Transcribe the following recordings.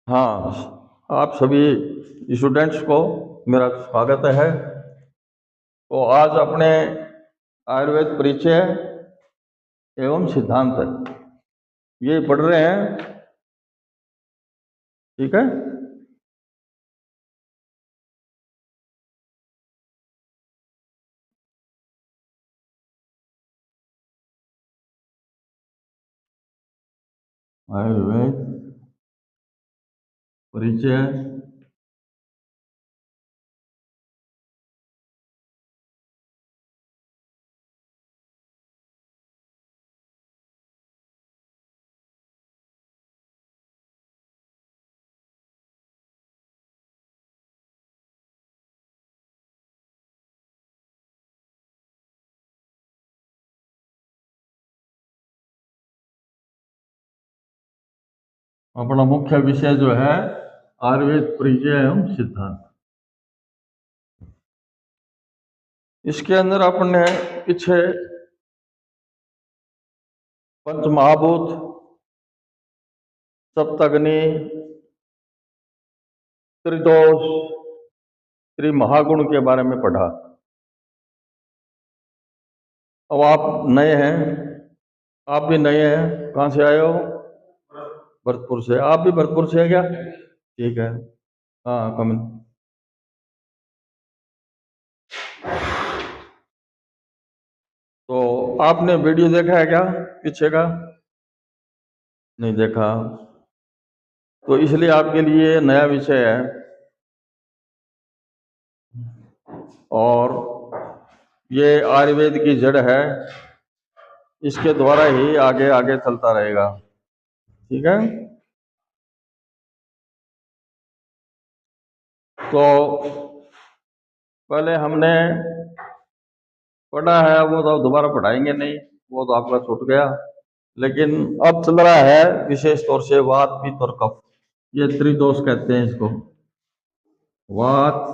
हाँ, आप सभी स्टूडेंट्स को मेरा स्वागत है। तो आज अपने आयुर्वेद परिचय एवं सिद्धांत ये पढ़ रहे हैं, ठीक है। आयुर्वेद परिचय अपना मुख्य विषय जो है आयुर्वेद परिचय एवं सिद्धांत। इसके अंदर अपने पीछे पंचमहाभूत, सप्तग्नि, त्रिदोष, त्रिमहागुण के बारे में पढ़ा। अब आप नए हैं, आप भी नए हैं, कहाँ से आए हो? भरतपुर से। आप भी भरतपुर से है क्या? ठीक है, हाँ कम। तो आपने वीडियो देखा है क्या पीछे का? नहीं देखा, तो इसलिए आपके लिए नया विषय है और ये आयुर्वेद की जड़ है, इसके द्वारा ही आगे आगे चलता रहेगा, ठीक है। तो पहले हमने पढ़ा है, वो तो दोबारा पढ़ाएंगे नहीं, वो तो आपका छूट गया। लेकिन अब चल रहा है विशेष तौर से वात, पित्त और कफ, ये त्रिदोष कहते हैं इसको। वात,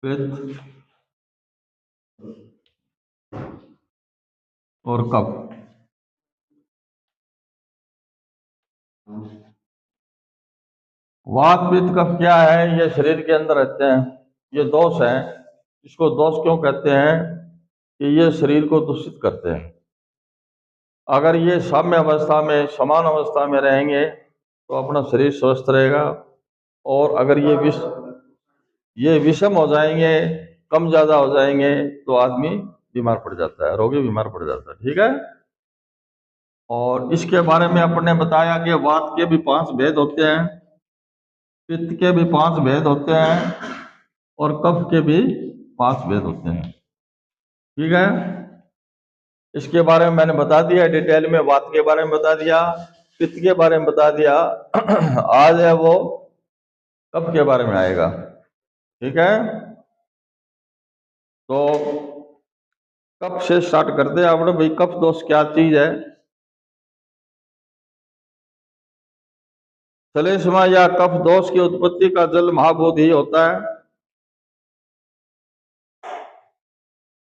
पित्त और कफ। वात, पित्त, कफ क्या है? ये शरीर के अंदर रहते हैं, ये दोष हैं। इसको दोष क्यों कहते हैं? कि ये शरीर को दूषित करते हैं। अगर ये साम्य अवस्था में, समान अवस्था में रहेंगे तो अपना शरीर स्वस्थ रहेगा, और अगर ये विषम हो जाएंगे, कम ज्यादा हो जाएंगे, तो आदमी बीमार पड़ जाता है, रोगी बीमार पड़ जाता है, ठीक है। और इसके बारे में अपने बताया कि वात के भी 5 भेद होते हैं, पित्त के भी 5 भेद होते हैं, और कफ के भी 5 भेद होते हैं, ठीक है। इसके बारे में मैंने बता दिया डिटेल में, वात के बारे में बता दिया, पित्त के बारे में बता दिया। आज है वो कफ के बारे में आएगा, ठीक है। तो कफ से स्टार्ट करते हैं आपने, भाई कफ दोष क्या चीज है? श्लेष्मा या कफ दोष की उत्पत्ति का जल महाभूत ही होता है।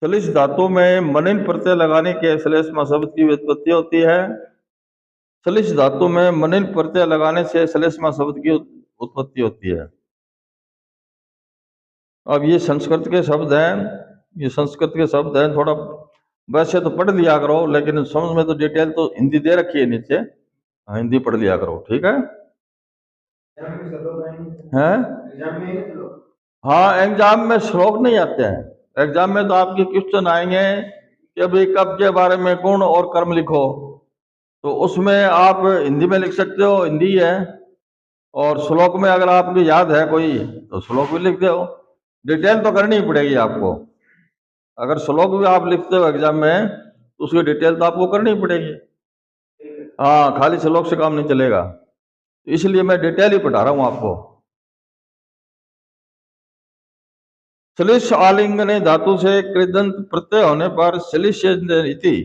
श्लेष धातु में मनिन प्रत्यय लगाने के श्लेष्मा शब्द की उत्पत्ति होती है। श्लेष धातु में मनिन प्रत्यय लगाने से श्लेष्मा शब्द की उत्पत्ति होती है। अब ये संस्कृत के शब्द हैं, ये संस्कृत के शब्द हैं, थोड़ा वैसे तो पढ़ लिया करो, लेकिन समझ में तो डिटेल तो हिंदी दे रखी है नीचे, हिंदी पढ़ लिया करो, ठीक है। हैं? हाँ, एग्जाम में श्लोक नहीं आते हैं, एग्जाम में तो आपके क्वेश्चन आएंगे कि भाई कब के बारे में गुण और कर्म लिखो, तो उसमें आप हिंदी में लिख सकते हो, हिंदी है। और श्लोक में अगर आपको याद है कोई तो श्लोक भी लिख दो, डिटेल तो करनी ही पड़ेगी आपको। अगर श्लोक भी आप लिखते हो एग्जाम में तो उसकी डिटेल तो आपको करनी पड़ेगी। हाँ, खाली श्लोक से काम नहीं चलेगा, तो इसलिए मैं डिटेल ही पढ़ा रहा हूं आपको। श्लिष आलिंगने धातु से कृदंत प्रत्यय होने पर श्लिष इति,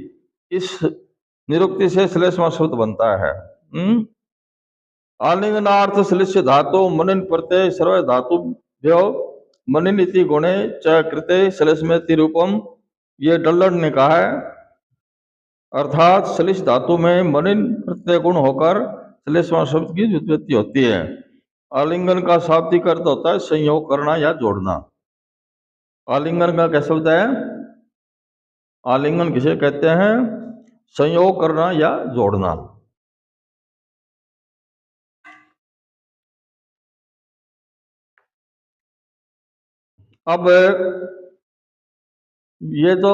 इस निरुक्ति से श्लेष्मा शब्द बनता है। आलिंगनार्थ श्लिष धातु मनिन प्रत्यय सर्व धातु मनिन इति गुणे च कृते श्लेष्मेति रूपम, ये डल्लड़ ने कहा है। अर्थात श्लेष धातु में मलिन प्रत्यय गुण होकर श्लेषमा शब्द की व्युत्पत्ति होती है। आलिंगन का शाब्दिक अर्थ होता है संयोग करना या जोड़ना। आलिंगन का क्या शब्द है? आलिंगन किसे कहते हैं? संयोग करना या जोड़ना। अब ये तो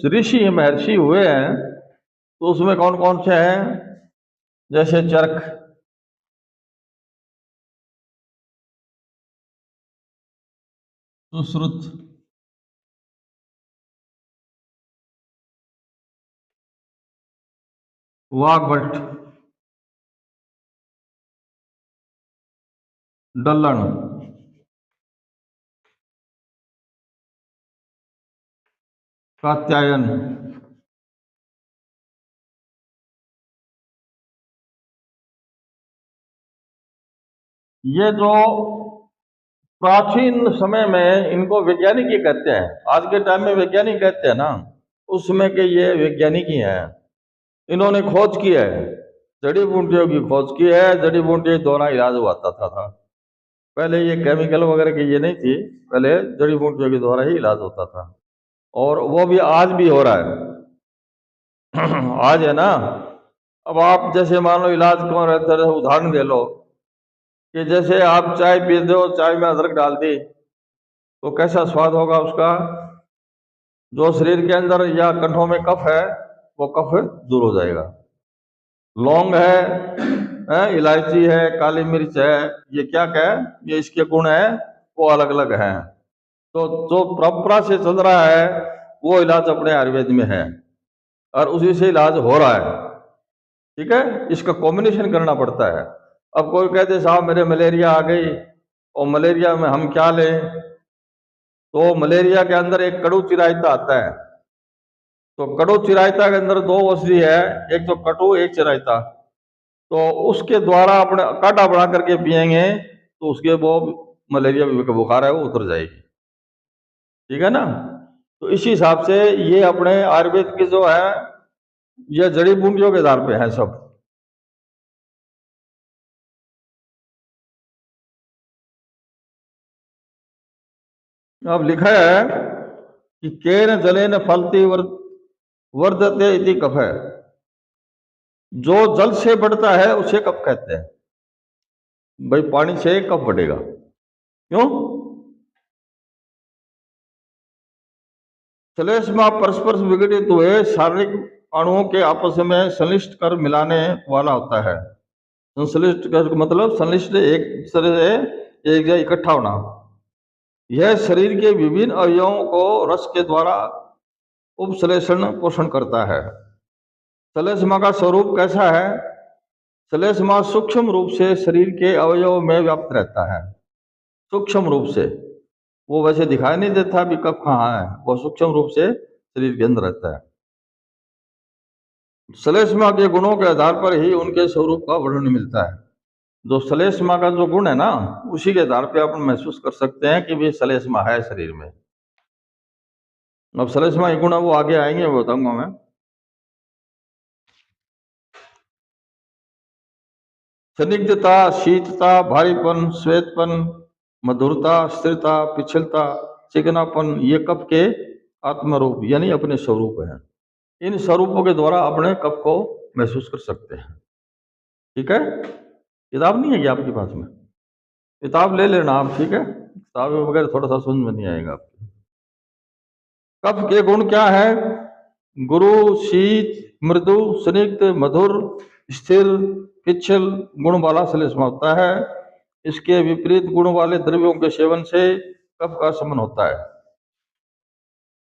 ऋषि महर्षि हुए हैं, तो उसमें कौन कौन से हैं? जैसे चरक, सुश्रुत, वाग्भट, डल्लन, कात्यायन, ये जो प्राचीन समय में इनको वैज्ञानिक ही कहते हैं। आज के टाइम में वैज्ञानिक कहते हैं ना, उस समय के ये वैज्ञानिक ही हैं। इन्होंने खोज की है, जड़ी बूटियों की खोज की है। जड़ी बूटी द्वारा इलाज हुआ था। पहले ये केमिकल वगैरह की ये नहीं थी, पहले जड़ी बूटियों के द्वारा ही इलाज होता था, और वो भी आज भी हो रहा है। आज है ना। अब आप जैसे मान लो इलाज कौन रहता है, उदाहरण दे लो कि जैसे आप चाय पीते हो, चाय में अदरक डाल दी तो कैसा स्वाद होगा उसका? जो शरीर के अंदर या कंठों में कफ है वो कफ दूर हो जाएगा। लौंग है, इलायची है, काली मिर्च है, ये क्या है? ये इसके गुण है, वो अलग अलग हैं। तो जो परंपरा से चल रहा है वो इलाज अपने आयुर्वेद में है, और उसी से इलाज हो रहा है। ठीक है, इसका कॉम्बिनेशन करना पड़ता है। अब कोई कहते साहब मेरे मलेरिया आ गई, और मलेरिया में हम क्या लें? तो मलेरिया के अंदर एक कड़ू चिरायता आता है। तो कड़ू चिरायता के अंदर दो औषधि है, एक तो कटु, एक चिरायता। तो उसके द्वारा अपने काढ़ा बना करके पिएंगे तो उसके वो मलेरिया का बुखार है वो उतर जाएगी। ठीक है ना। तो इसी हिसाब से ये अपने आयुर्वेद की जो है ये जड़ी बूटियों के आधार पे है सब। अब लिखा है कि केन जलेन फलती वर्धते इति कफ है। जो जल से बढ़ता है उसे कफ कहते हैं। भाई पानी से कफ बढ़ेगा, क्यों? श्लेष्मा परस्पर विघटित हुए शारीरिक अणुओं के आपस में संश्लिष्ट कर मिलाने वाला होता है। संश्लिष्ट कर मतलब संश्लिष्ट एक तरह से एक जगह इकट्ठा होना। यह शरीर के विभिन्न अवयवों को रस के द्वारा उपश्लेषण पोषण करता है। श्लेष्मा का स्वरूप कैसा है? श्लेष्मा सूक्ष्म रूप से शरीर के अवयव में व्याप्त रहता है। सूक्ष्म रूप से, वो वैसे दिखाई नहीं देता भी कब कहाँ है, वो सूक्ष्म रूप से शरीर के अंदर रहता है। श्लेष्मा के गुणों के आधार पर ही उनके स्वरूप का वर्णन मिलता है। जो श्लेष्मा का जो गुण है ना, उसी के आधार पे अपन महसूस कर सकते हैं कि भी श्लेष्मा है शरीर में। अब श्लेष्मा के गुण वो आगे आएंगे, वो बताऊंगा मैं। संदिग्धता, शीतता, भारीपन, श्वेतपन, मधुरता, स्थिरता, पिछलता, चिकनापन, ये कफ के आत्मरूप यानी अपने स्वरूप हैं। इन स्वरूपों के द्वारा अपने कफ को महसूस कर सकते हैं। ठीक है, किताब नहीं है क्या आपके पास में? किताब ले लेना आप, ठीक है। किताब वगैरह थोड़ा सा समझ में नहीं आएगा आपको। कफ के गुण क्या है? गुरु, शीत, मृदु, स्निग्ध, मधुर, स्थिर, पिच्छल गुण वाला श्लेष्मा होता है। इसके विपरीत गुण वाले द्रव्यों के सेवन से कफ का शमन होता है।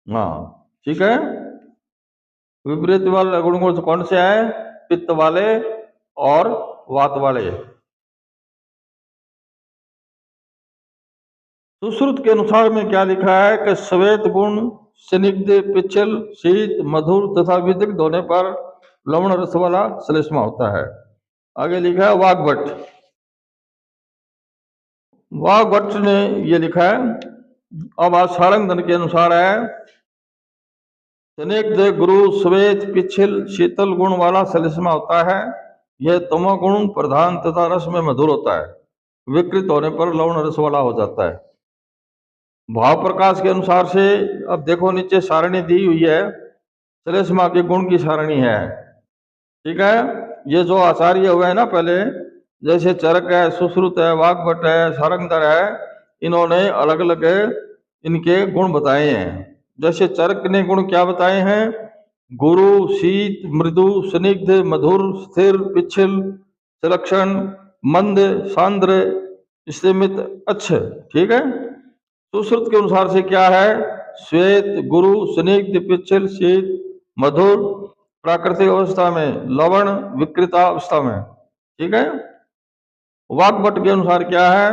हाँ, ठीक है। विपरीत वाले गुण कौन से हैं? पित्त वाले और वात वाले। सुश्रुत के अनुसार में क्या लिखा है कि श्वेत गुण स्निग्ध, पिच्छल, शीत, मधुर तथा विदग्ध होने पर लवण रस वाला श्लेष्मा होता है। आगे लिखा है वाग्भट। वाग्भट ने ये लिखा है, अब आज सारंगधन के अनुसार है स्निग्ध गुरु श्वेत पिछिल शीतल गुण वाला सलिस्मा होता है। यह तमोगुण प्रधान तथा रस में मधुर होता है। विकृत होने पर लवण रस वाला हो जाता है। भाव प्रकाश के अनुसार से अब देखो नीचे सारणी दी हुई है, सलिस्मा के गुण की सारणी है। ठीक है, ये जो आचार्य हुए हैं ना पहले, जैसे चरक है, सुश्रुत है, वाग्भट है, सारंगधर है, इन्होंने अलग अलग इनके गुण बताए हैं। जैसे चरक ने गुण क्या बताए हैं? गुरु शीत मृदु स्निग्ध मधुर स्थिर पिछल सुलक्षण मंद सांद्र स्तिमित अच्छ। ठीक है। सुश्रुत के अनुसार से क्या है? श्वेत गुरु स्निग्ध पिछल शीत मधुर प्राकृतिक अवस्था में, लवण विकृता अवस्था में। ठीक है। वाग्भट के अनुसार क्या है?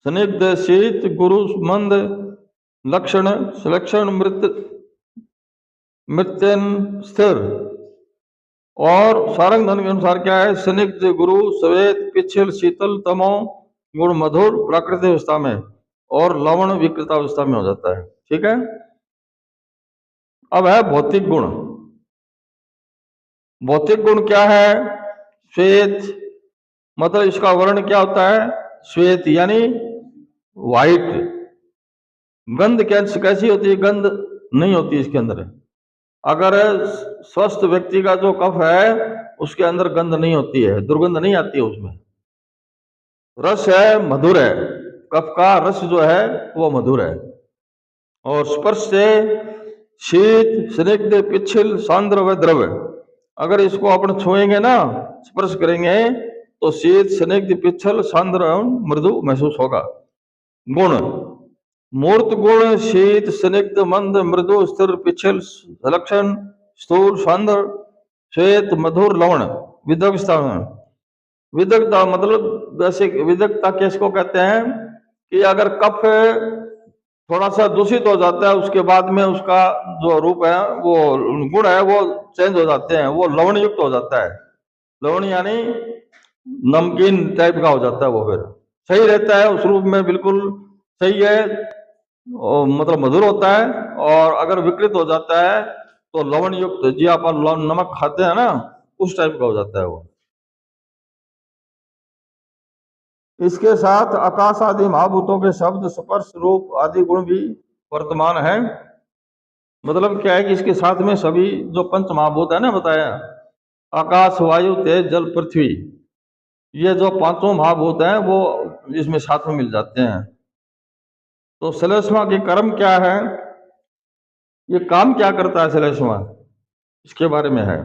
स्निग्ध शीत गुरु मंद लक्षण सुलक्षण मृत्यन स्थिर। और सारंगधन के अनुसार क्या है? स्निग्ध गुरु श्वेत पिछल शीतल तमो गुण मधुर प्राकृतिक अवस्था में और लवण विकृत अवस्था में हो जाता है। ठीक है। अब है भौतिक गुण। भौतिक गुण क्या है? श्वेत मतलब इसका वर्ण क्या होता है? श्वेत यानी व्हाइट। गंध कैसी होती है? गंध नहीं होती इसके अंदर। अगर स्वस्थ व्यक्ति का जो कफ है उसके अंदर गंध नहीं होती है, दुर्गंध नहीं आती है उसमें। रस है, मधुर है, कफ का रस जो है वो मधुर है। और स्पर्श से शीत स्निग्ध पिछल सांद्र व द्रव्य, अगर इसको अपन छुएंगे ना, स्पर्श करेंगे तो शीत स्निग्ध पिछल सांद्र एवं मृदु महसूस होगा। गुण मूर्त गुण शीत स्निग्ध मंद मृदु स्थिर पिछल लक्षण स्थूल सांद्र श्वेत मधुर लवण विदग्धता में। विदग्धता मतलब वैसे विदग्धता किसको कहते हैं कि अगर कफ थोड़ा सा दूषित हो जाता है उसके बाद में उसका जो रूप है वो गुण है वो चेंज हो जाते हैं, वो लवण युक्त हो जाता है। लवण यानी नमकीन टाइप का हो जाता है, वो फिर सही रहता है उस रूप में, बिल्कुल सही है, मतलब मधुर होता है। और अगर विकृत हो जाता है तो लवण युक्त, जी आप नमक खाते हैं ना, उस टाइप का हो जाता है वो। इसके साथ आकाश आदि महाभूतों के शब्द स्पर्श रूप आदि गुण भी वर्तमान है। मतलब क्या है कि इसके साथ में सभी जो पंच महाभूत है ना बताया, आकाश वायु तेज जल पृथ्वी, ये जो पांचों महाभूत हैं वो इसमें साथ में मिल जाते हैं। तो श्लेष्मा के कर्म क्या है, ये काम क्या करता है श्लेष्मा, इसके बारे में है।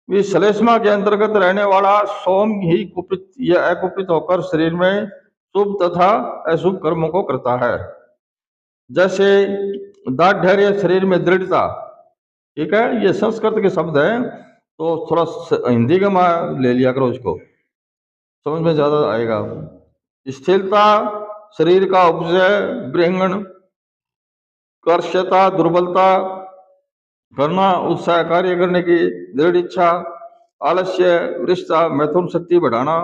इस श्लेष्मा के अंतर्गत रहने वाला सोम ही कुपित या अकुपित होकर शरीर में शुभ तथा अशुभ कर्मों को करता है। जैसे दाढ़ शरीर में दृढ़ता। ठीक है, ये संस्कृत के शब्द है तो थोड़ा हिंदी का ले लिया करो, इसको समझ में ज्यादा आएगा। स्थिरता शरीर का उपजय, बृहंगण कर्षता दुर्बलता करना, उत्साह कार्य करने की दृढ़ इच्छा, आलस्य वृष्टा मैथुन शक्ति बढ़ाना,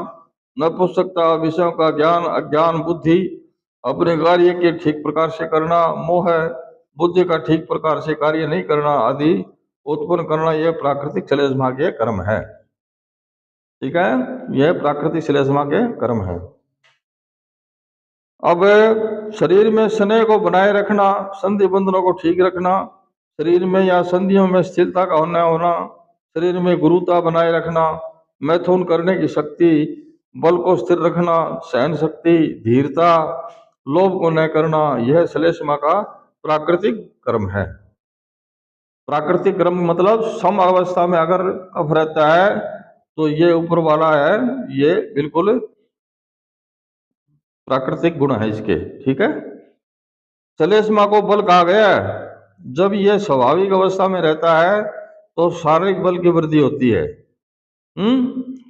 नपुंसकता विषयों का ज्ञान अज्ञान बुद्धि, अपने कार्य के ठीक प्रकार से करना, मोह बुद्धि का ठीक प्रकार से कार्य नहीं करना आदि उत्पन्न करना, यह प्राकृतिक श्लेष्मा के कर्म है। ठीक है, यह प्राकृतिक श्लेष्मा के कर्म है। अब शरीर में स्नेह को बनाए रखना, संधि बंधनों को ठीक रखना, शरीर में या संधियों में स्थिरता का होना, शरीर में गुरुता बनाए रखना, मैथुन करने की शक्ति, बल को स्थिर रखना, सहन शक्ति, धीरता, लोभ को न करना, यह श्लेष्मा का प्राकृतिक कर्म है। प्राकृतिक कर्म मतलब सम अवस्था में अगर कफ रहता है तो ये ऊपर वाला है, ये बिल्कुल प्राकृतिक गुण है इसके। ठीक है, श्लेष्मा को बल कहा गया है। जब ये स्वाभाविक अवस्था में रहता है तो शारीरिक बल की वृद्धि होती है।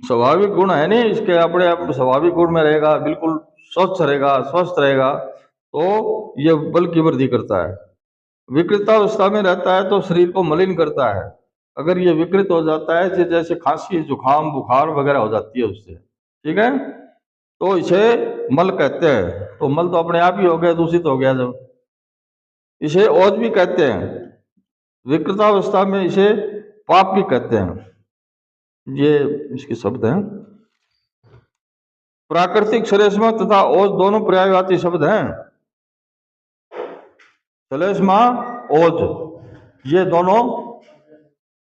स्वाभाविक गुण है नहीं इसके, अपने आप स्वाभाविक गुण में रहेगा, बिल्कुल स्वच्छ रहेगा, स्वस्थ रहेगा, तो ये बल की वृद्धि करता है। विकृतावस्था में रहता है तो शरीर को मलिन करता है। अगर ये विकृत हो जाता है जैसे खांसी जुकाम बुखार वगैरह हो जाती है उससे। ठीक है, तो इसे मल कहते हैं। तो मल तो अपने आप ही हो गया, दूषित हो गया जब। इसे ओज भी कहते हैं, विकृतावस्था में इसे पाप भी कहते हैं। ये इसके शब्द हैं। प्राकृतिक श्लेष्मा तथा ओज दोनों पर्यायवाची शब्द हैं। श्लेष्मा, ओज, ये दोनों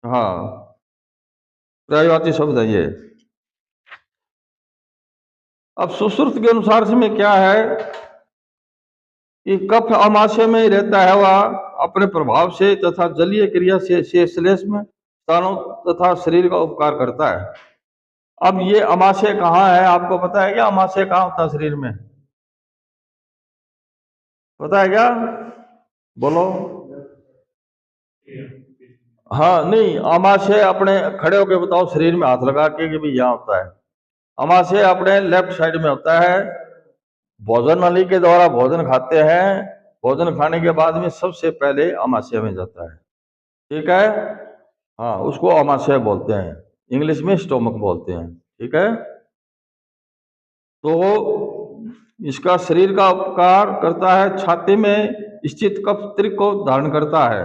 हाँ पर्यायवाची शब्द है ये। अब सुश्रुत के अनुसार इसमें क्या है कि कफ अमाशय में ही रहता है, वह अपने प्रभाव से तथा जलीय क्रिया से श्लेष्म स्थानों तथा शरीर का उपकार करता है। अब ये अमाशय कहाँ है, आपको पता है क्या? अमाशय कहाँ होता है शरीर में, पता है क्या? बोलो। हाँ नहीं, अमाशय अपने खड़े होके बताओ, शरीर में हाथ लगा के कि भाई यहाँ होता है। अमाशय अपने लेफ्ट साइड में होता है। भोजन नली के द्वारा भोजन खाते हैं, भोजन खाने के बाद में सबसे पहले अमाशय में जाता है, ठीक है? हाँ, उसको अमाशय बोलते हैं, इंग्लिश में स्टोमक बोलते हैं, ठीक है? तो इसका शरीर का उपकार करता है, छाती में स्थित कफ त्रिक को धारण करता है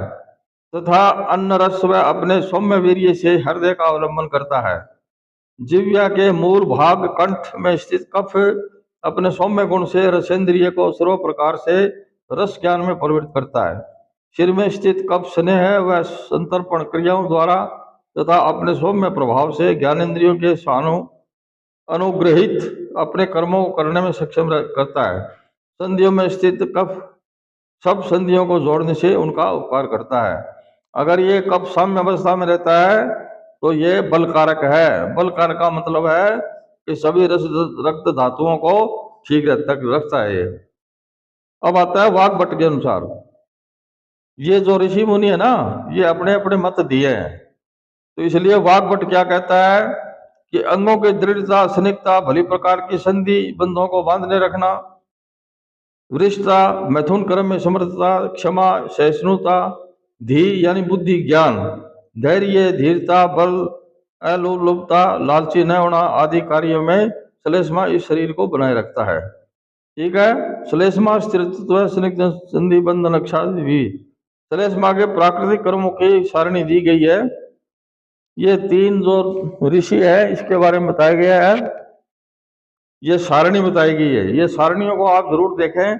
तथा अन्न रस व अपने सौम्य वीर्य से हृदय का अवलंबन करता है। जिह्वा के मूल भाग कंठ में स्थित कफ अपने सौम्य गुण से रसेंद्रिय को सर्व प्रकार से रस ज्ञान में प्रवृत्त करता है। सिर में स्थित कफ स्नेह व संतर्पण क्रियाओं द्वारा तथा अपने सौम्य प्रभाव से ज्ञानेन्द्रियों के अनुग्रहित अपने कर्मों को करने में सक्षम करता है। संधियों में स्थित कफ सब संधियों को जोड़ने से उनका उपकार करता है। अगर ये कफ साम्य अवस्था में रहता है तो ये बल कारक है। बल कारक का मतलब है कि सभी रक्त धातुओं को ठीक तक रखता है ये। अब आता है वाग्भट के अनुसार, ये जो ऋषि मुनि है ना, ये अपने अपने मत दिए हैं, तो इसलिए वाग्भट क्या कहता है कि अंगों की दृढ़ता, स्निग्धता, भली प्रकार की संधि बंधों को बांधने रखना, वृष्टता, मैथुन कर्म में समर्थता, क्षमा, सहिष्णुता, धी यानी बुद्धि, ज्ञान, धैर्य, धीरता, बल, अलोलुपता, लालची न होना आदि कार्यों में श्लेष्मा इस शरीर को बनाए रखता है, ठीक है? श्लेष्मा स्थिरत्व, स्निग्ध, संधि, बंधन, रक्षा भी श्लेष्मा के प्राकृतिक कर्मों की सारणी दी गई है। ये तीन जो ऋषि है इसके बारे में बताया गया है, ये सारणी बताई गई है। ये सारणियों को आप जरूर देखें,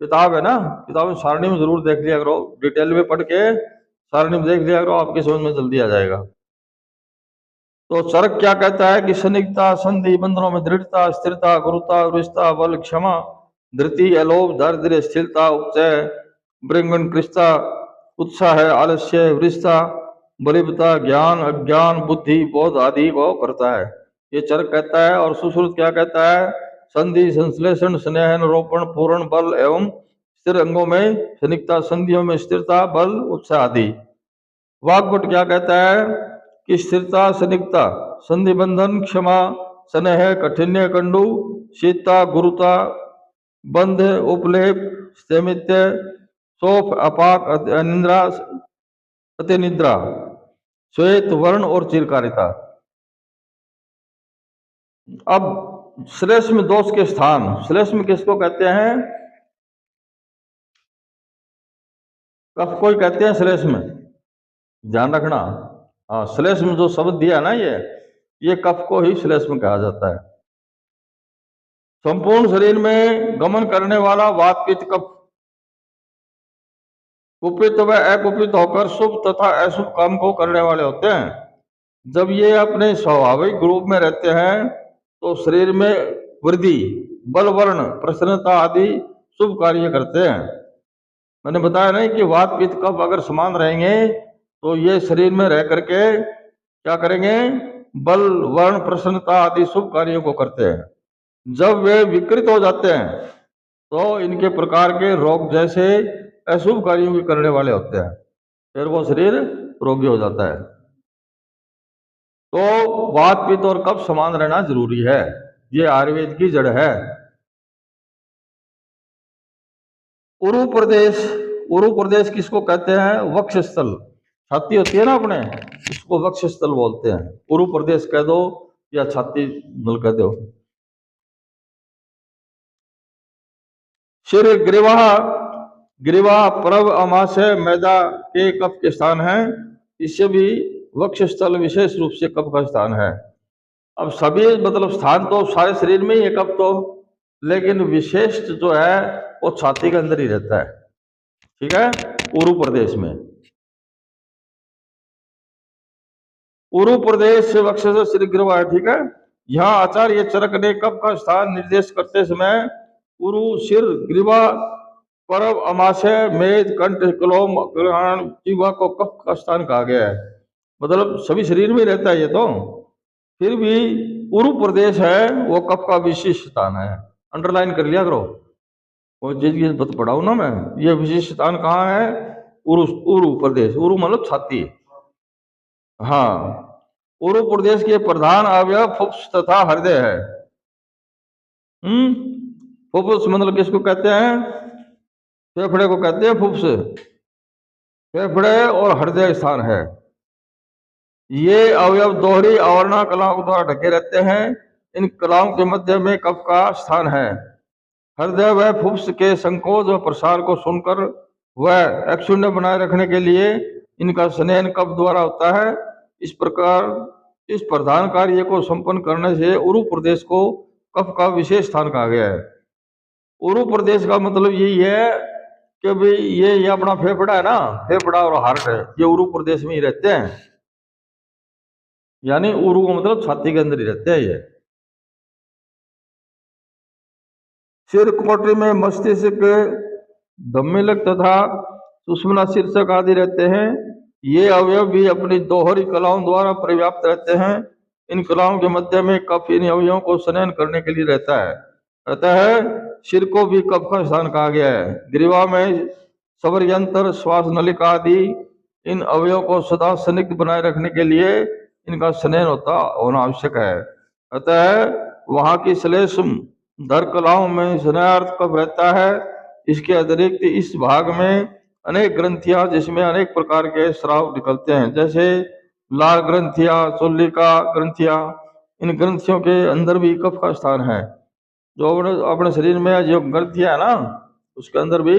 किताब है ना, किताब में सारणी में जरूर देख लिया करो, डिटेल में पढ़ के सारणी में देख लिया करो, आपके समझ में जल्दी आ जाएगा। तो चरक क्या कहता है कि सनिग्धता, संधि, बंधनों में दृढ़ता, स्थिरता, गुरुता, वृष्टता, बल, क्षमा, धृति, अलोभ, दारिद्र्य, स्थिरता, उपचय, बृंगन, कृष्णता, उत्साह, आलस्य, वृष्टता, बलिपता, ज्ञान, अज्ञान, बुद्धि, बोध आदि को करता है, ये चरक कहता है। और सुश्रुत क्या कहता है? संधि, संश्लेषण, स्नेहन, रोपण, पूर्ण, बल एवं स्थिर अंगों में सनिग्धता, संधियों में स्थिरता, बल, उत्साह आदि। वाग्भट क्या कहता है कि स्थिरता, सनिग्धता, संधि, बंधन, क्षमा, स्नेह, कठिन्य, कंडु, शीतता, गुरुता, बंध, उपलेप, स्थैमित्य, शोफ, अपाक, अनिद्रा, अतिनिद्रा, श्वेत, वर्ण और चिरकारिता। अब श्लेष्म दोष के स्थान, श्लेष्म किसको कहते हैं? कफ को ही कहते हैं श्लेष्म, ध्यान रखना। हाँ, श्लेष्म जो शब्द दिया ना, ये कफ को ही श्लेष्म कहा जाता है। संपूर्ण शरीर में गमन करने वाला वात, पित्त, कफ कुपित व अकुपित होकर शुभ तथा अशुभ काम को करने वाले होते हैं। जब ये अपने स्वाभाविक रूप में रहते हैं तो शरीर में वृद्धि, बल, वर्ण, प्रसन्नता आदि शुभ कार्य करते हैं। मैंने बताया नहीं कि वात, पित्त, कफ अगर समान रहेंगे तो ये शरीर में रह करके क्या करेंगे? बल, वर्ण, प्रसन्नता आदि शुभ कार्यों को करते हैं। जब वे विकृत हो जाते हैं तो इनके प्रकार के रोग जैसे अशुभ कार्यों के करने वाले होते हैं, फिर वो शरीर रोगी हो जाता है। तो वात, पित्त और कफ समान रहना जरूरी है, ये आयुर्वेद की जड़ है। उरु प्रदेश, उरु प्रदेश किसको कहते हैं? वक्षस्थल, छाती होती है ना अपने, इसको वक्षस्थल बोलते हैं। उरु प्रदेश कह दो या छाती नल कह दो। सिर, ग्रीवा, ग्रीवा परव अमाशय मैदा के कफ के स्थान है। इससे भी वक्ष स्थल विशेष रूप से कफ का स्थान है। अब सभी मतलब स्थान तो सारे शरीर में ही है कफ तो, लेकिन विशेष जो है वो छाती के अंदर ही रहता है। ठीक है, उरु प्रदेश में, उरु प्रदेश वक्ष से श्री ग्रीवा है। ठीक है, यहाँ आचार्य चरक ने कफ का स्थान निर्देश करते समय उरु सिर ग्रीवा परव अमाशय मेद कंठ क्लोम ग्रहण जीवा को कफ का स्थान कहा गया है। मतलब सभी शरीर में रहता है ये तो, फिर भी उरु प्रदेश है वो कफ का विशिष्ट स्थान है। अंडरलाइन कर लिया करो, वो चीज बत पढ़ाऊ ना मैं, ये विशिष्ट स्थान कहाँ है? उरु, उरु प्रदेश। उरु मतलब छाती। हाँ, उरु प्रदेश के प्रधान अवयव फुफ्स तथा हृदय है। फुफ्स मतलब किसको कहते हैं? फेफड़े को कहते हैं फुफ्स। फेफड़े और हृदय स्थान है। ये अवयव दोहरी आवरणा कलाओं द्वारा ढके रहते हैं। इन कलाओं के मध्य में कफ का स्थान है। हृदय व फुफ्स के संकोच व प्रसार को सुनकर वह एक्शून्य बनाए रखने के लिए इनका स्नेहन कफ द्वारा होता है। इस प्रकार इस प्रधान कार्य को संपन्न करने से उरु प्रदेश को कफ का विशेष स्थान कहा गया है। उरु प्रदेश का मतलब यही है कि भाई ये अपना फेफड़ा है ना, फेफड़ा और हार्ट है, ये उरु प्रदेश में ही रहते हैं। यानी उरु का मतलब छाती के अंदर ही रहते हैं ये। सिर कोटरी में मस्तिष्क धम्मिलक तथा सुषुम्ना शीर्षक आदि रहते हैं। ये अवयव भी अपनी दोहरी कलाओं द्वारा पर्याप्त रहते हैं। इन कलाओं के मध्य में कफ इन अवयवों को संनयन करने के लिए रहता है। अतः सिर को भी कफ का स्थान कहा गया है। ग्रीवा में सवर्यंत्र श्वास नलिका आदि इन अवयवों को सदा संदिग्ध बनाए रखने के लिए इनका संनयन होना आवश्यक है। अतः वहाँ की श्लेष्म धर कलाओं में स्नेहार्थ कफ रहता है। इसके अतिरिक्त इस भाग में अनेक ग्रंथियां जिसमें अनेक प्रकार के स्राव निकलते हैं, जैसे लाल ग्रंथियां, चोल्लिका ग्रंथियां। इन ग्रंथियों के अंदर भी कफ का स्थान है। जो अपने शरीर में जो ग्रंथियां है ना, उसके अंदर भी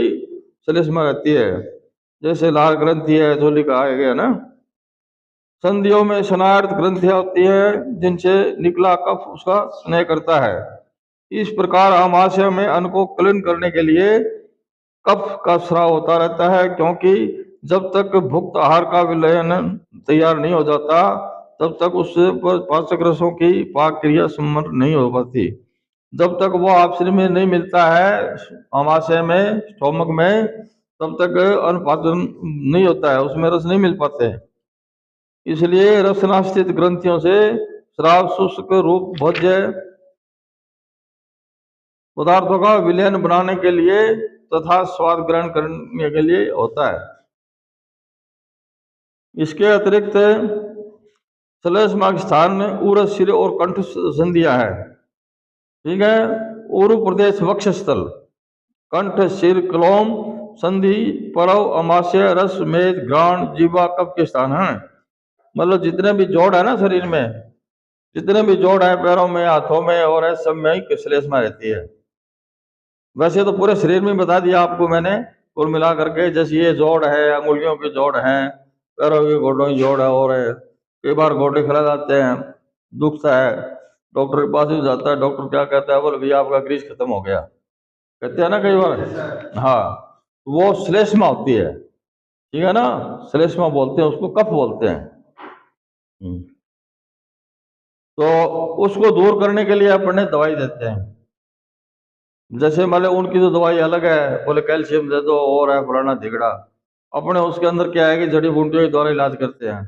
श्लेष्मा रहती है, जैसे लाल ग्रंथि है, चोल्लिका आ गया ना। संधियों में स्नार्थ ग्रंथियां होती है जिनसे निकला कफ उसका स्नेह करता है। इस प्रकार आमाशय में अन्न को क्लीन करने के लिए कफ का स्राव होता रहता है, क्योंकि जब तक भुक्त आहार का विलयन तैयार नहीं हो जाता तब तक उससे पाचक रसों की पाक क्रिया संपन्न नहीं हो पाती। जब तक वो आपश्री में नहीं मिलता है, आमाशय में, स्टोमक में, तब तक अन्न पाचन नहीं होता है, उसमें रस नहीं मिल पाते। इसलिए रसनास्थित ग्रंथियों से स्राव शुष्क रूप भोज्य पदार्थों का विलयन बनाने के लिए तथा स्वाद ग्रहण करने के लिए होता है। इसके अतिरिक्त श्लेष्मा के स्थान में उरस, सिर और कंठ संधियां है। ठीक है, उरु प्रदेश वक्ष स्थल, कंठ, सिर, क्लोम, संधि, परव, अमाशय, रस, मेद, घ्राण, जीवा, कफ के स्थान है। मतलब जितने भी जोड़ है ना शरीर में, जितने भी जोड़ है पैरों में, हाथों में और सब में श्लेष्मा रहती है। वैसे तो पूरे शरीर में बता दिया आपको मैंने कुल मिला करके, जैसे ये जोड़ है, अंगुलियों के जोड़ हैं, पैरों के गोडों की जोड़ है, और कई बार गोडे खिला जाते हैं, दुखता है, डॉक्टर के पास भी जाता है, डॉक्टर क्या कहता है, बोले भैया आपका ग्रीस खत्म हो गया, कहते हैं ना कई बार। हाँ, वो श्लेष्मा होती है। ठीक है ना, श्लेष्मा बोलते हैं उसको, कफ बोलते हैं। तो उसको दूर करने के लिए अपने दवाई देते हैं। जैसे मान लो उनकी तो दवाई अलग है, बोले कैल्शियम दे दो और है फलाना धिगड़ा। अपने उसके अंदर क्या है कि जड़ी बूटियों के द्वारा इलाज करते हैं।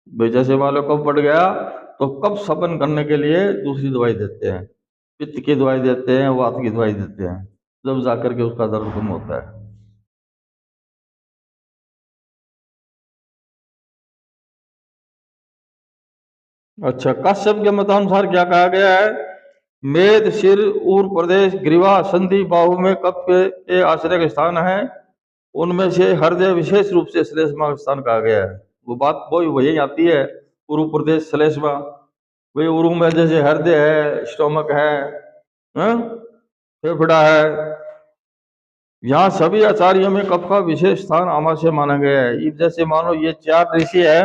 भाई जैसे मान लो कफ बढ़ गया तो कफ शमन करने के लिए दूसरी दवाई देते हैं, पित्त की दवाई देते हैं, वात की दवाई देते हैं, जब जाकर के उसका दर्द कम होता है। अच्छा, काश्यप के मतानुसार क्या कहा गया है? मेद, सिर, ऊर प्रदेश, ग्रीवा, संधि, बाहु में कफ के आश्रय के स्थान है। उनमें से हृदय विशेष रूप से श्लेष्मा का स्थान कहा गया है। वो बात वही आती है, उरु प्रदेश श्लेष्मा। वही उरु में जैसे हृदय है, स्टोमक है, फेफड़ा है, यहाँ सभी आचार्यों में कफ का विशेष स्थान आमाशय माना गया है। जैसे मानो ये 4 ऋषि है,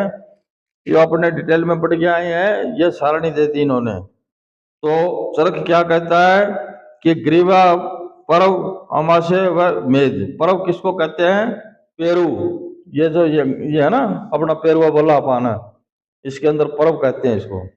ये अपने डिटेल में पढ़ के आए हैं, ये सारणी दे दी इन्होंने। तो चरक क्या कहता है कि ग्रीवा, परव, अमाशय व मेध। परव किसको कहते हैं? पेरू। ये जो ये है ना अपना पेरुआ बोला पाना, इसके अंदर परव कहते हैं इसको।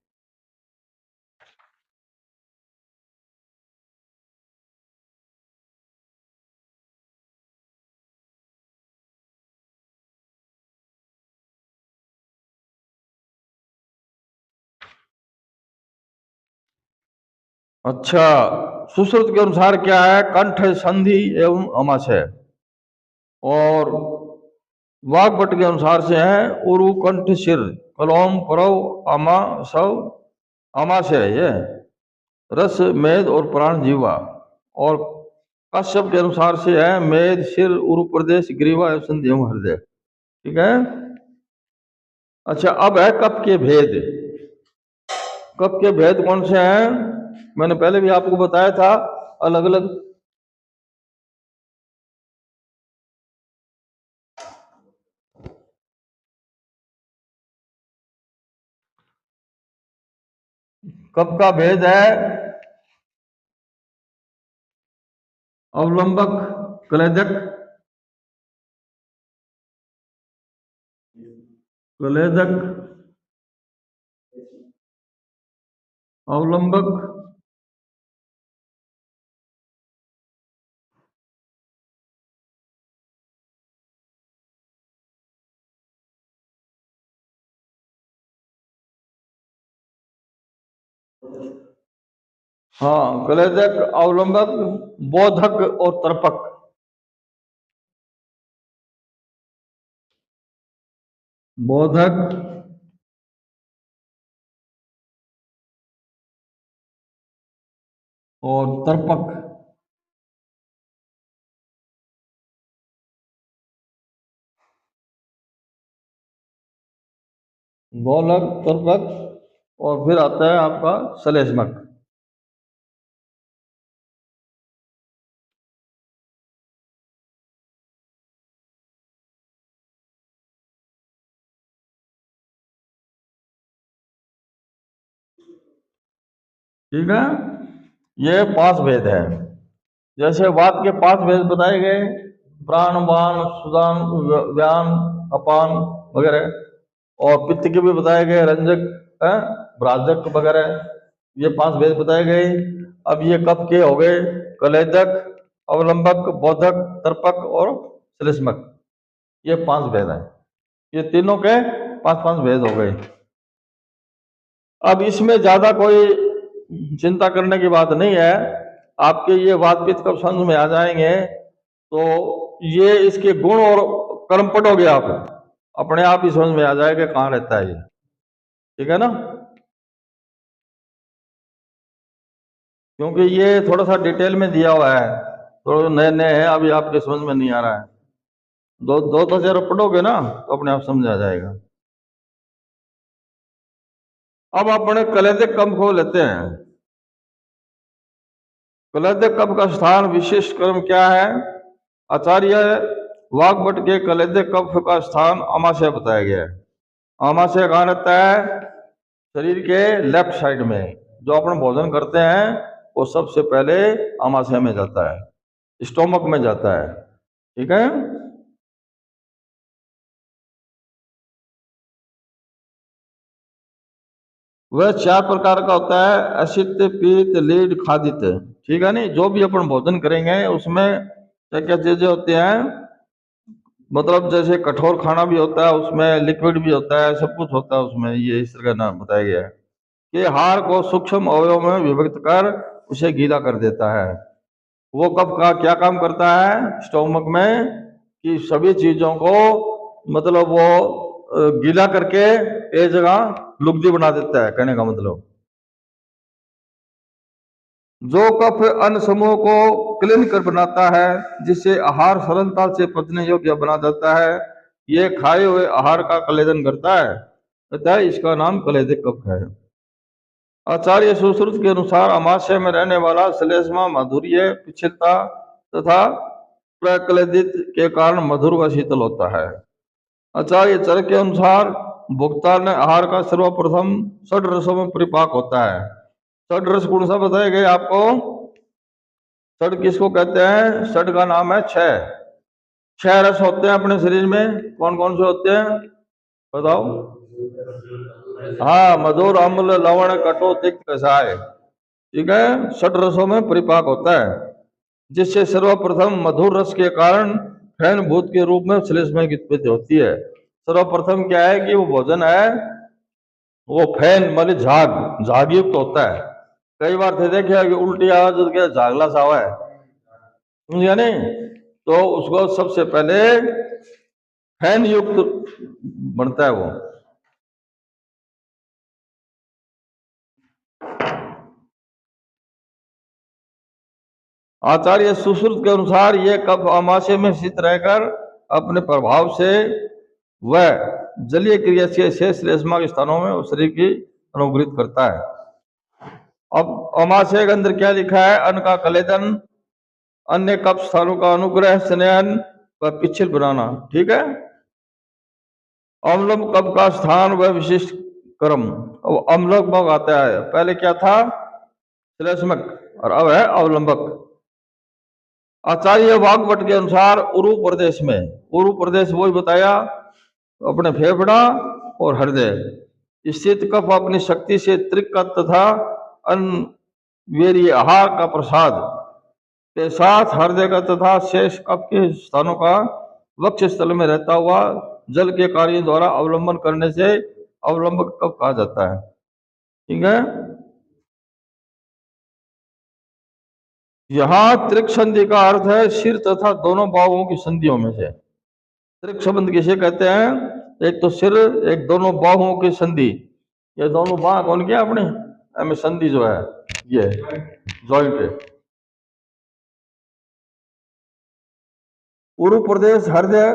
अच्छा, सुश्रुत के अनुसार क्या है? कंठ, संधि एवं अमाशय। और वाग्भट के अनुसार से है उरु, कंठ, सिर, कलोम, परव, अमा, सव, अमाशय ये रस, मेद और प्राण, जीवा। और कश्यप के अनुसार से है मेद, सिर, उरु प्रदेश, ग्रीवा एवं संधि एवं हृदय। ठीक है। अच्छा, अब है कफ के भेद। कफ के भेद कौन से हैं? मैंने पहले भी आपको बताया था, अलग अलग कफ का भेद है अवलंबक, क्लेदक, क्लेदक, अवलंबक, हाँ क्लेदक, अवलंबक, बोधक और तर्पक। बोधक, और तर्पक। बोलक, तर्पक, और फिर आता है आपका श्लेष्मक। ठीक है, ये 5 भेद है। जैसे वात के 5 भेद बताए गए, प्राण, वान, सुदान, व्यान, अपान वगैरह। और पित्त के भी बताए गए, रंजक, भ्राजक वगैरह। ये 5 भेद बताए गए। अब ये कफ के हो गए कलेदक, अवलंबक, बोधक, तर्पक और श्लेष्मक। ये 5 भेद हैं। ये तीनों के 5-5 भेद हो गए। अब इसमें ज्यादा कोई चिंता करने की बात नहीं है। आपके ये वात पित्त कफ समझ में आ जाएंगे तो ये इसके गुण और कर्म पढ़ोगे आप, अपने आप ही समझ में आ जाएगा कहाँ रहता है ये। ठीक है ना? क्योंकि ये थोड़ा सा डिटेल में दिया हुआ है, थोड़ा नए नए है, अभी आपके समझ में नहीं आ रहा है। दो तो जरा पढ़ोगे ना तो अपने आप समझ आ जाएगा। अब अपने कलेदक कफ को लेते हैं। कलेदक कफ का स्थान, विशेष कर्म क्या है? आचार्य वाग्भट के कलेदक कफ का स्थान अमाशय बताया गया है। अमाशय कहाँ रहता है? शरीर के लेफ्ट साइड में। जो अपन भोजन करते हैं वो सबसे पहले अमाशय में जाता है, स्टोमक में जाता है। ठीक है। वह 4 प्रकार का होता है, असित, पीत, लीड, खादित। ठीक है। नहीं, जो भी अपन भोजन करेंगे उसमें क्या क्या चीजें होती हैं, मतलब जैसे कठोर खाना भी होता है, उसमें लिक्विड भी होता है, सब कुछ होता है उसमें। ये इस तरह का नाम बताया गया है कि हार को सूक्ष्म अवयव में विभक्त कर उसे गीला कर देता है। वो कफ का क्या काम करता है स्टोमक में? कि सभी चीजों को मतलब वो गीला करके एक जगह लुगदी बना देता है, कहने का मतलब। जो कफ अन्न समूह को क्लीन कर बनाता है, जिससे आहार सरलता से पचने योग्य बना जाता है, ये खाए हुए आहार का कलेदन करता है, कहता है इसका नाम कलेदक कफ है। आचार्य सुश्रुत के अनुसार अमाशय में रहने वाला श्लेष्मा, माधुर्य, पिछलता तथा प्रक्लेदित के कारण मधुर व शीतल होता है। आचार्य चरक के अनुसार भोक्ता ने आहार का सर्वप्रथम षड रसों में परिपाक होता है। षड रस कौन सा बताए गए आपको? षड किसको कहते हैं? षड का नाम है छह। छह रस होते हैं अपने शरीर में। कौन कौन से होते हैं बताओ? हाँ, मधुर, अम्ल, लवण, कटु, तिक्त, कषाय। ठीक है, षड रसों में परिपाक होता है, जिससे सर्वप्रथम मधुर रस के कारण फैन भूत के रूप में श्लेष्मा की उत्पत्ति होती है। सर्वप्रथम क्या है कि वो भोजन है, वो फैन माने झाग, झाग युक्त होता है। कई बार थे देखिए कि उल्टी आवाज क्या झागला सा हुआ है, समझिए नहीं? तो उसको सबसे पहले फैन युक्त बनता है वो। आचार्य सुश्रुत के अनुसार ये कफ अमाशय में स्थित रहकर अपने प्रभाव से वह जलीय क्रिया से शेष रेशमा के स्थानों में शरीर की अनुग्रहित करता है। अब अमाशय के अंदर क्या लिखा है? अन्न का कलेदन, अन्य कफ स्थानों का अनुग्रह, स्नयन व पिछल बनाना। ठीक है। अम्लम कफ का स्थान व विशिष्ट क्रम। अब अम्लक आता है, पहले क्या था? श्लेष्मक, और अब है अवलंबक। आचार्य वाग्भट के अनुसार उरु प्रदेश में, उरु प्रदेश वही बताया अपने फेफड़ा और हृदय स्थित कफ अपनी शक्ति से त्रिक तथा अनवेरीय आहार का प्रसाद के साथ हृदय का तथा शेष कफ के स्थानों का वक्ष स्थल में रहता हुआ जल के कार्य द्वारा अवलंबन करने से अवलंबक कफ कहा जाता है। ठीक है। यहाँ त्रिक संधि का अर्थ है सिर तथा दोनों बाहुओं की संधियों में से। त्रिक संबंध किसे कहते हैं? एक तो सिर, एक दोनों बाहुओं की संधि। ये दोनों बाह कौन किया अपने हमें संधि जो है ये जॉइंट है। उरु प्रदेश हृदय,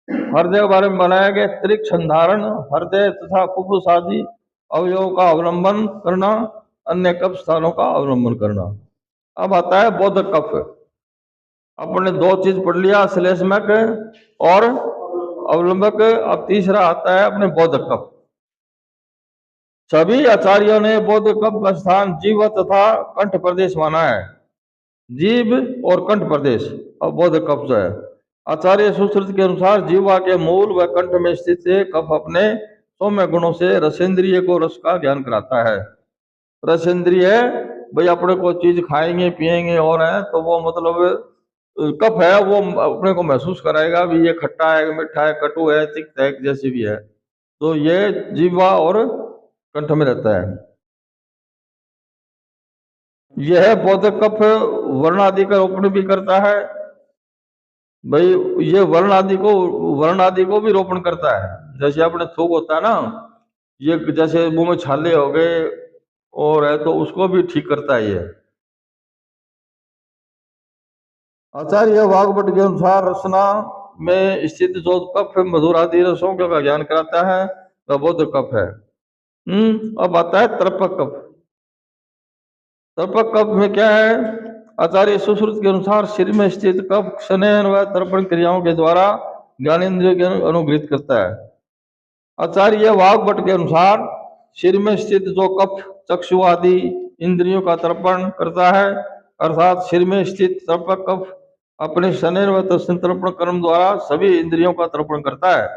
हृदय के बारे में बनाया गया त्रिक संधारण, हृदय तथा फुफ्फुस आदि अवयवों का अवलंबन करना, अन्य कफ स्थानों का अवलंबन करना। अब आता है बोधक कफ। अपने दो चीज पढ़ लिया, श्लेष्मक और अवलंबक। अब तीसरा आता है अपने बोधक कफ। सभी आचार्यों ने बोधक कफ का स्थान जीव तथा कंठ प्रदेश माना है। जीव और कंठ प्रदेश और बोधक कफ जो है। आचार्य सुश्रुत के अनुसार जीवा के मूल व कंठ में स्थित कफ अपने सौम्य गुणों से रसेंद्रिय को रस का ज्ञान कराता है। रसेंद्रिय भाई अपने को चीज खाएंगे पिएंगे और है तो वो मतलब कफ है, वो अपने को महसूस कराएगा भी ये खट्टा है, मीठा है, कटु है, तिक्त है, जैसे भी है। तो ये जीवा और कंठ में रहता है। यह बोधक कफ वर्ण आदि का रोपण भी करता है। भाई ये वर्ण आदि को भी रोपण करता है। जैसे अपने थूक होता है ना, ये जैसे मुंह में छाले हो गए और है तो उसको भी ठीक करता है ये। आचार्य वाग्भट के अनुसार रसना में स्थित जो कफ मधुर आदि रसों का ज्ञान कराता है वह बोधक कफ है। अब आता है तर्पक कफ। तर्पक कफ में क्या है? आचार्य सुश्रुत के अनुसार शरीर में स्थित कफ स्नयन व तर्पण क्रियाओं के द्वारा ज्ञानेन्द्रिय को अनुग्रहित करता है। आचार्य वाग्भट के अनुसार शरीर में स्थित जो कफ चक्षु आदि इंद्रियों का तर्पण करता है, अर्थात शरीर में स्थित तर्पक कफ अपने स्नयन व संतर्पण कर्म द्वारा सभी इंद्रियों का तर्पण करता है।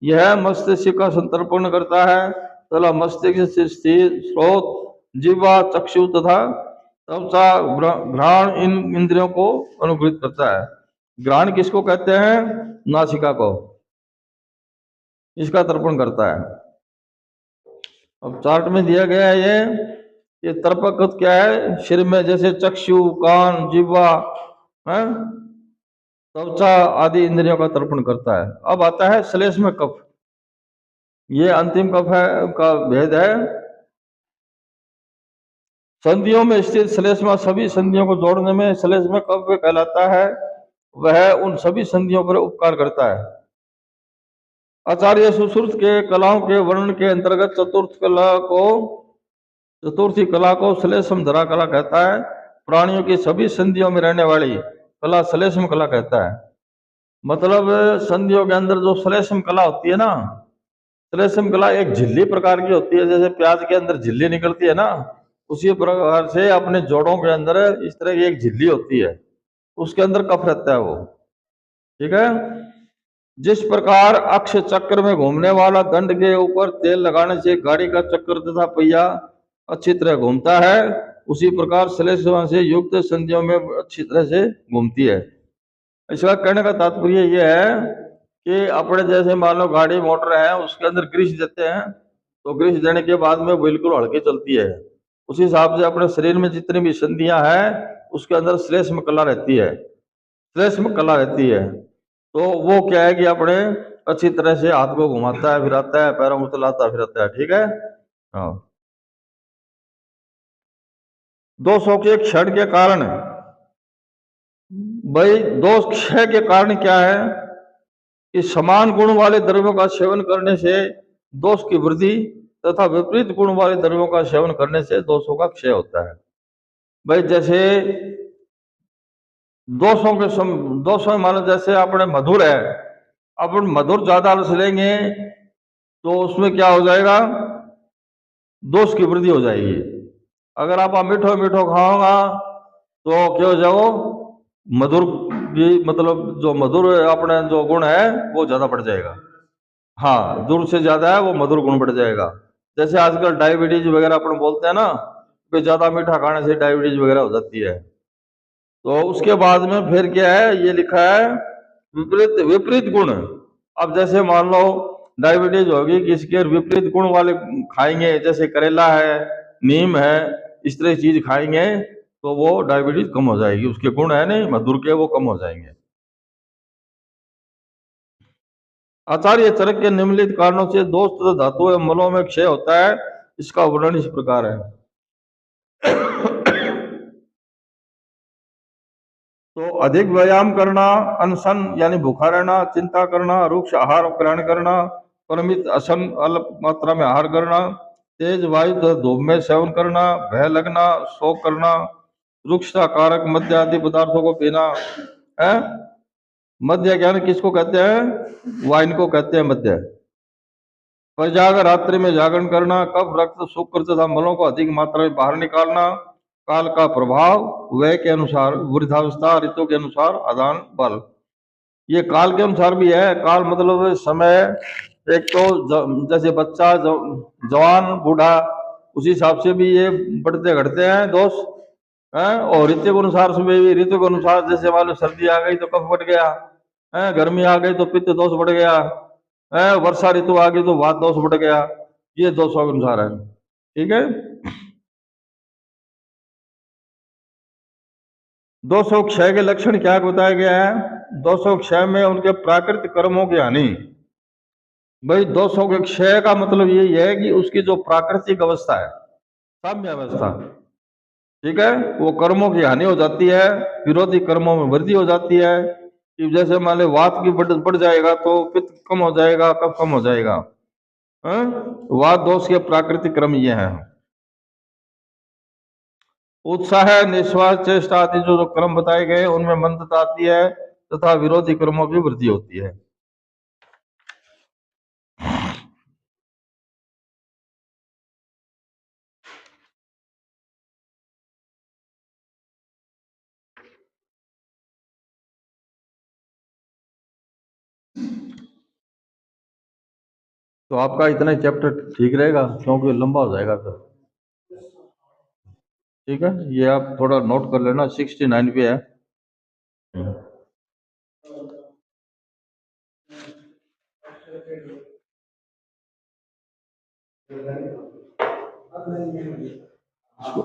यह मस्तिष्क का संतर्पण करता है तथा मस्तिष्क से स्थित स्रोत जीवा, चक्षु तथा त्वचा, घ्राण इन इंद्रियों को अनुग्रहित करता है। घ्राण किसको कहते हैं? नासिका को, इसका तर्पण करता है। अब चार्ट में दिया गया है ये तर्पक क्या है? शरीर में जैसे चक्षु, कान, जीवा, त्वचा आदि इंद्रियों का तर्पण करता है। अब आता है श्लेष्मक कफ। ये अंतिम कफ है का भेद है। संधियों में स्थित श्लेष्मा सभी संधियों को जोड़ने में श्लेष्मक कफ कहलाता है। वह उन सभी संधियों पर उपकार करता है। आचार्य सुश्रुत के कलाओं के वर्णन के अंतर्गत चतुर्थी कला को श्लेष्म धरा कला कहता है। प्राणियों की सभी संधियों में रहने वाली कला श्लेष्म कला कहता है। मतलब संधियों के अंदर जो श्लेष्म कला होती है ना, श्लेष्म कला एक झिल्ली प्रकार की होती है, जैसे प्याज के अंदर झिल्ली निकलती है ना, उसी प्रकार से अपने जोड़ों के अंदर इस तरह की एक झिल्ली होती है, उसके अंदर कफ रहता है वो। ठीक है। जिस प्रकार अक्ष चक्र में घूमने वाला दंड के ऊपर तेल लगाने से गाड़ी का चक्र तथा पहिया अच्छी तरह घूमता है, उसी प्रकार श्लेष्म से युक्त संधियों में अच्छी तरह से घूमती है। इसका कहने का तात्पर्य यह है कि अपने जैसे मान लो गाड़ी मोटर है, उसके अंदर ग्रीस देते हैं, तो ग्रीस देने के बाद में बिल्कुल हल्की चलती है। उसी हिसाब से अपने शरीर में जितनी भी संधियां हैं, उसके अंदर श्लेष्म कला रहती है, श्लेष्म कला रहती है। तो वो क्या है कि अपने अच्छी तरह से हाथ को घुमाता है, फिराता है, पैरों को चलाता फिराता है। ठीक है। हाँ। दोषों के क्षण के कारण, भाई दोष क्षय के कारण क्या है कि समान गुण वाले द्रव्यों का सेवन करने से दोष की वृद्धि तथा विपरीत गुण वाले द्रव्यों का सेवन करने से दोषों का क्षय होता है। भाई जैसे दोषों मान लो जैसे अपने मधुर है, अपन मधुर ज्यादा रस लेंगे तो उसमें क्या हो जाएगा, दोष की वृद्धि हो जाएगी। अगर आप मीठो मीठो खाओगा तो क्या हो जाओ, मधुर की मतलब जो मधुर अपने जो गुण है वो ज्यादा बढ़ जाएगा। हाँ, दूर से ज्यादा है वो मधुर गुण बढ़ जाएगा। जैसे आजकल डायबिटीज वगैरह अपन बोलते हैं ना, कि ज्यादा मीठा खाने से डायबिटीज वगैरह हो जाती है। तो उसके बाद में फिर क्या है, ये लिखा है विपरीत विपरीत गुण। अब जैसे मान लो डायबिटीज होगी, किसके विपरीत गुण वाले खाएंगे, जैसे करेला है, नीम है, इस तरह की चीज खाएंगे तो वो डायबिटीज कम हो जाएगी, उसके गुण है नहीं मधुर के, वो कम हो जाएंगे। आचार्य चरक के निम्नलिखित कारणों से दोष तथा धातु एवं मलों में क्षय होता है, इसका वर्णन इस प्रकार है। तो अधिक व्यायाम करना, अनशन यानी भूखा रहना, चिंता करना, रुक्ष आहार ग्रहण करना, परिमित असन अल्प मात्रा में आहार करना, तेज वायु तथा धूप में सेवन करना, भय लगना, शोक करना, रुक्षता कारक मद्य आदि पदार्थों को पीना है। मद्य ज्ञान किसको कहते हैं, वाइन को कहते हैं मद्य। प्रजागर रात्रि में जागरण करना, कफ रक्त शुक्र तथा मलों को अधिक मात्रा में बाहर निकालना, काल का प्रभाव वय के अनुसार, वृद्धावस्था ऋतु के अनुसार आदान बल। ये काल के अनुसार भी है। काल मतलब समय, एक तो जैसे बच्चा जवान बूढ़ा, उसी हिसाब से भी ये बढ़ते घटते हैं दोष हैं। और ऋतु के अनुसार से भी, ऋतु के अनुसार जैसे मान लो सर्दी आ गई तो कफ बढ़ गया है, गर्मी आ गई तो पित्त दोष बढ़ गया है, वर्षा ऋतु आ गई तो वात दोष बढ़ गया। ये दोषों के अनुसार है। ठीक है। 200 क्षय के लक्षण क्या बताया गया है। 200 क्षय में उनके प्राकृतिक कर्मों की हानि। भाई 200 के क्षय का मतलब यही है कि उसकी जो प्राकृतिक अवस्था है, साम्य अवस्था, ठीक है, वो कर्मों की हानि हो जाती है, विरोधी कर्मों में वृद्धि हो जाती है। कि जैसे मान लो वात की बढ़ जाएगा तो पित्त कम हो जाएगा, कफ कम हो जाएगा। वात दोष के प्राकृतिक क्रम ये हैं। उत्साह, निश्वास, चेष्टा आदि जो जो क्रम बताए गए उनमें मंदता आती है तथा विरोधी कर्मों की वृद्धि होती है। तो आपका इतना ही चैप्टर ठीक रहेगा, क्योंकि लंबा हो जाएगा फिर। ठीक है, ये आप थोड़ा नोट कर लेना, 69 पे है। इसको